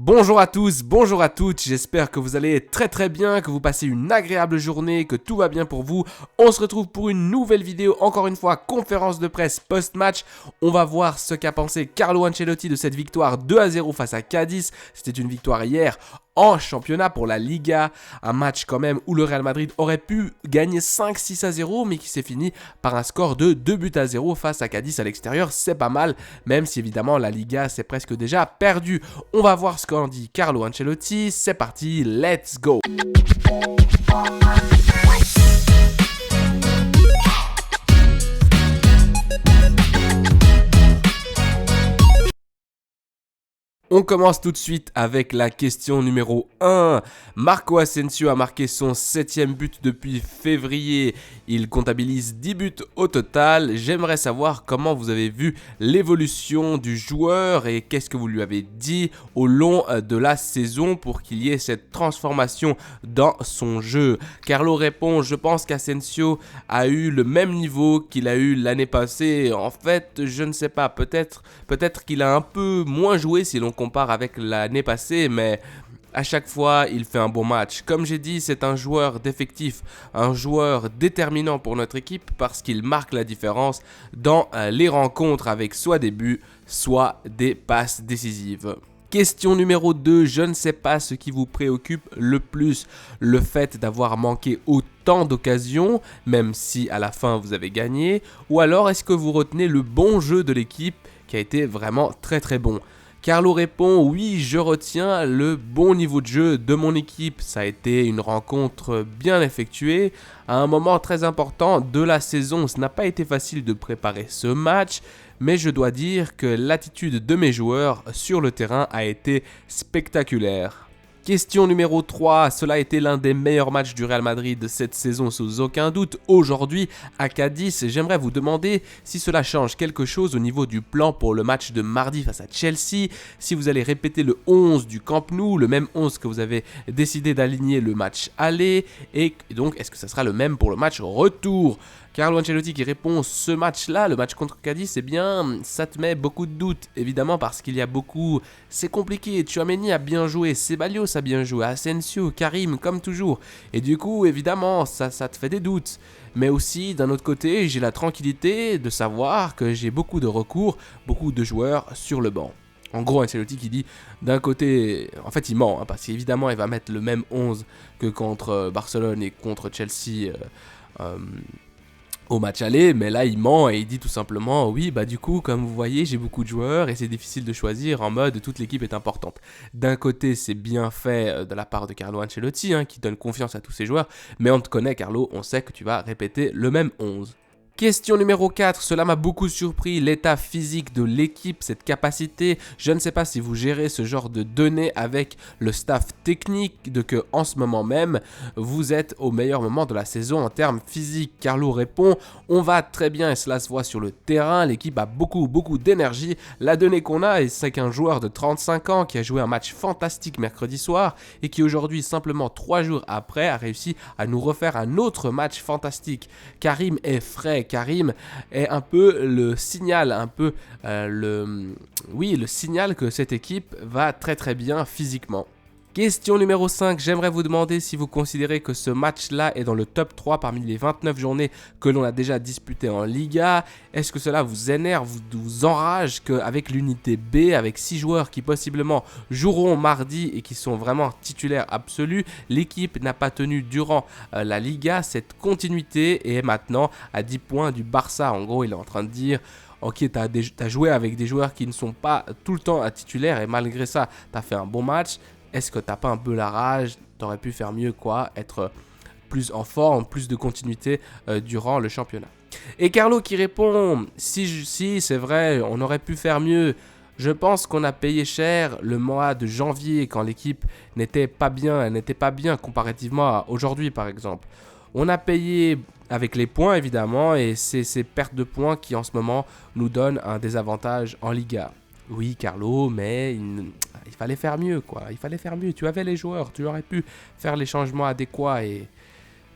Bonjour à tous, bonjour à toutes, j'espère que vous allez très bien, que vous passez une agréable journée, que tout va bien pour vous. On se retrouve pour une nouvelle vidéo, encore une fois, conférence de presse post-match. On va voir ce qu'a pensé Carlo Ancelotti de cette victoire 2-0 face à Cadiz. C'était une victoire hier en championnat pour la Liga, un match quand même où le Real Madrid aurait pu gagner 5-6-0 mais qui s'est fini par un score de 2-0 face à Cadiz à l'extérieur. C'est pas mal, même si évidemment la Liga c'est presque déjà perdu. On va voir ce qu'en dit Carlo Ancelotti, c'est parti, let's go. On commence tout de suite avec la question numéro 1. Marco Asensio a marqué son 7e but depuis février. Il comptabilise 10 buts au total. J'aimerais savoir comment vous avez vu l'évolution du joueur et qu'est-ce que vous lui avez dit au long de la saison pour qu'il y ait cette transformation dans son jeu. Carlo répond, je pense qu'Asensio a eu le même niveau qu'il a eu l'année passée. En fait, je ne sais pas, peut-être qu'il a un peu moins joué si l'on compare avec l'année passée, mais à chaque fois, il fait un bon match. Comme j'ai dit, c'est un joueur d'effectif, un joueur déterminant pour notre équipe parce qu'il marque la différence dans les rencontres avec soit des buts, soit des passes décisives. Question numéro 2, je ne sais pas ce qui vous préoccupe le plus, le fait d'avoir manqué autant d'occasions, même si à la fin vous avez gagné, ou alors est-ce que vous retenez le bon jeu de l'équipe qui a été vraiment très bon? Carlo répond, oui, je retiens le bon niveau de jeu de mon équipe. Ça a été une rencontre bien effectuée à un moment très important de la saison. Ce n'a pas été facile de préparer ce match, mais je dois dire que l'attitude de mes joueurs sur le terrain a été spectaculaire. Question numéro 3, cela a été l'un des meilleurs matchs du Real Madrid de cette saison sans aucun doute. Aujourd'hui, à Cadiz, j'aimerais vous demander si cela change quelque chose au niveau du plan pour le match de mardi face à Chelsea, si vous allez répéter le 11 du Camp Nou, le même 11 que vous avez décidé d'aligner le match aller, et donc est-ce que ça sera le même pour le match retour? Carlo Ancelotti qui répond, ce match-là, le match contre Cadiz, eh bien, ça te met beaucoup de doutes, évidemment parce qu'il y a beaucoup, c'est compliqué, Tchouaméni a bien joué, Ceballos a bien joué, Asensio, Karim, comme toujours, et du coup, évidemment, ça te fait des doutes. Mais aussi, d'un autre côté, j'ai la tranquillité de savoir que j'ai beaucoup de recours, beaucoup de joueurs sur le banc. En gros, Ancelotti qui dit, d'un côté, en fait il ment, parce qu'évidemment il va mettre le même 11 que contre Barcelone et contre Chelsea au match aller, mais là il ment et il dit tout simplement oui bah du coup comme vous voyez j'ai beaucoup de joueurs et c'est difficile de choisir en mode toute l'équipe est importante. D'un côté c'est bien fait de la part de Carlo Ancelotti qui donne confiance à tous ses joueurs, mais on te connaît Carlo, on sait que tu vas répéter le même 11. Question numéro 4, cela m'a beaucoup surpris, l'état physique de l'équipe, cette capacité, je ne sais pas si vous gérez ce genre de données avec le staff technique, de que en ce moment même, vous êtes au meilleur moment de la saison en termes physiques. Carlo répond, on va très bien et cela se voit sur le terrain, l'équipe a beaucoup d'énergie, la donnée qu'on a c'est qu'un joueur de 35 ans qui a joué un match fantastique mercredi soir et qui aujourd'hui, simplement 3 jours après, a réussi à nous refaire un autre match fantastique. Karim est frais, Karim est un peu le signal, le signal que cette équipe va très bien physiquement. Question numéro 5, j'aimerais vous demander si vous considérez que ce match-là est dans le top 3 parmi les 29 journées que l'on a déjà disputées en Liga. Est-ce que cela vous énerve, vous enrage qu'avec l'unité B, avec 6 joueurs qui possiblement joueront mardi et qui sont vraiment titulaires absolus, l'équipe n'a pas tenu durant la Liga cette continuité et est maintenant à 10 points du Barça. En gros, il est en train de dire... Ok, t'as joué avec des joueurs qui ne sont pas tout le temps titulaires et malgré ça, t'as fait un bon match. Est-ce que t'as pas un peu la rage? T'aurais pu faire mieux quoi? Être plus en forme, plus de continuité durant le championnat. Et Carlo qui répond, si c'est vrai, on aurait pu faire mieux. Je pense qu'on a payé cher le mois de janvier quand l'équipe n'était pas bien, elle n'était pas bien comparativement à aujourd'hui par exemple. On a payé avec les points évidemment et c'est ces pertes de points qui en ce moment nous donnent un désavantage en Liga. Oui Carlo, mais il fallait faire mieux quoi, il fallait faire mieux, tu avais les joueurs, tu aurais pu faire les changements adéquats et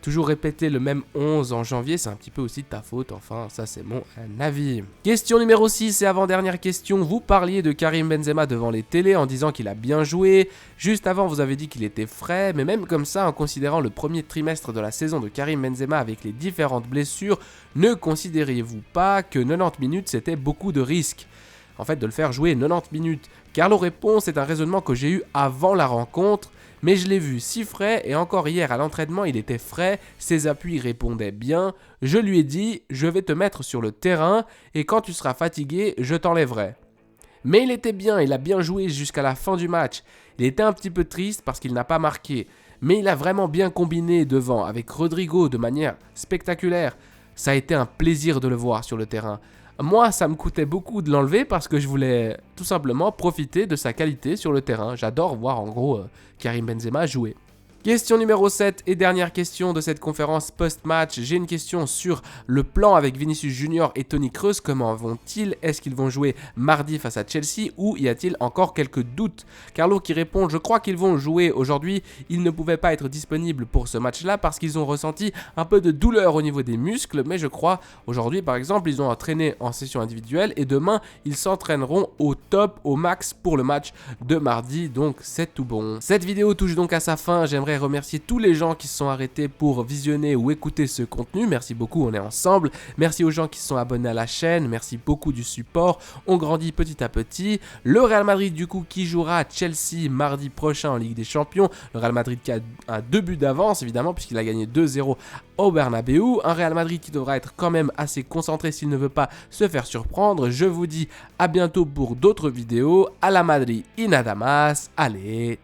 toujours répéter le même 11 en janvier, c'est un petit peu aussi de ta faute, enfin ça c'est mon avis. Question numéro 6 et avant-dernière question, vous parliez de Karim Benzema devant les télés en disant qu'il a bien joué, juste avant vous avez dit qu'il était frais, mais même comme ça en considérant le premier trimestre de la saison de Karim Benzema avec les différentes blessures, ne considériez-vous pas que 90 minutes c'était beaucoup de risques ? En fait de le faire jouer 90 minutes. Carlo répond, c'est un raisonnement que j'ai eu avant la rencontre, mais je l'ai vu si frais et encore hier à l'entraînement il était frais, ses appuis répondaient bien, je lui ai dit je vais te mettre sur le terrain et quand tu seras fatigué je t'enlèverai. Mais il était bien, il a bien joué jusqu'à la fin du match, il était un petit peu triste parce qu'il n'a pas marqué, mais il a vraiment bien combiné devant avec Rodrigo de manière spectaculaire, ça a été un plaisir de le voir sur le terrain. Moi, ça me coûtait beaucoup de l'enlever parce que je voulais tout simplement profiter de sa qualité sur le terrain. J'adore voir en gros Karim Benzema jouer. Question numéro 7 et dernière question de cette conférence post-match. J'ai une question sur le plan avec Vinicius Junior et Toni Kroos. Comment vont-ils ? Est-ce qu'ils vont jouer mardi face à Chelsea ou y a-t-il encore quelques doutes ? Carlo qui répond, je crois qu'ils vont jouer aujourd'hui. Ils ne pouvaient pas être disponibles pour ce match-là parce qu'ils ont ressenti un peu de douleur au niveau des muscles. Mais je crois aujourd'hui par exemple, ils ont entraîné en session individuelle et demain, ils s'entraîneront au top, au max pour le match de mardi. Donc c'est tout bon. Cette vidéo touche donc à sa fin. J'aimerais remercier tous les gens qui se sont arrêtés pour visionner ou écouter ce contenu. Merci beaucoup, on est ensemble. Merci aux gens qui se sont abonnés à la chaîne. Merci beaucoup du support. On grandit petit à petit. Le Real Madrid du coup qui jouera à Chelsea mardi prochain en Ligue des Champions. Le Real Madrid qui a 2 buts d'avance évidemment puisqu'il a gagné 2-0 au Bernabeu. Un Real Madrid qui devra être quand même assez concentré s'il ne veut pas se faire surprendre. Je vous dis à bientôt pour d'autres vidéos. À la Madrid y nada más. Allez,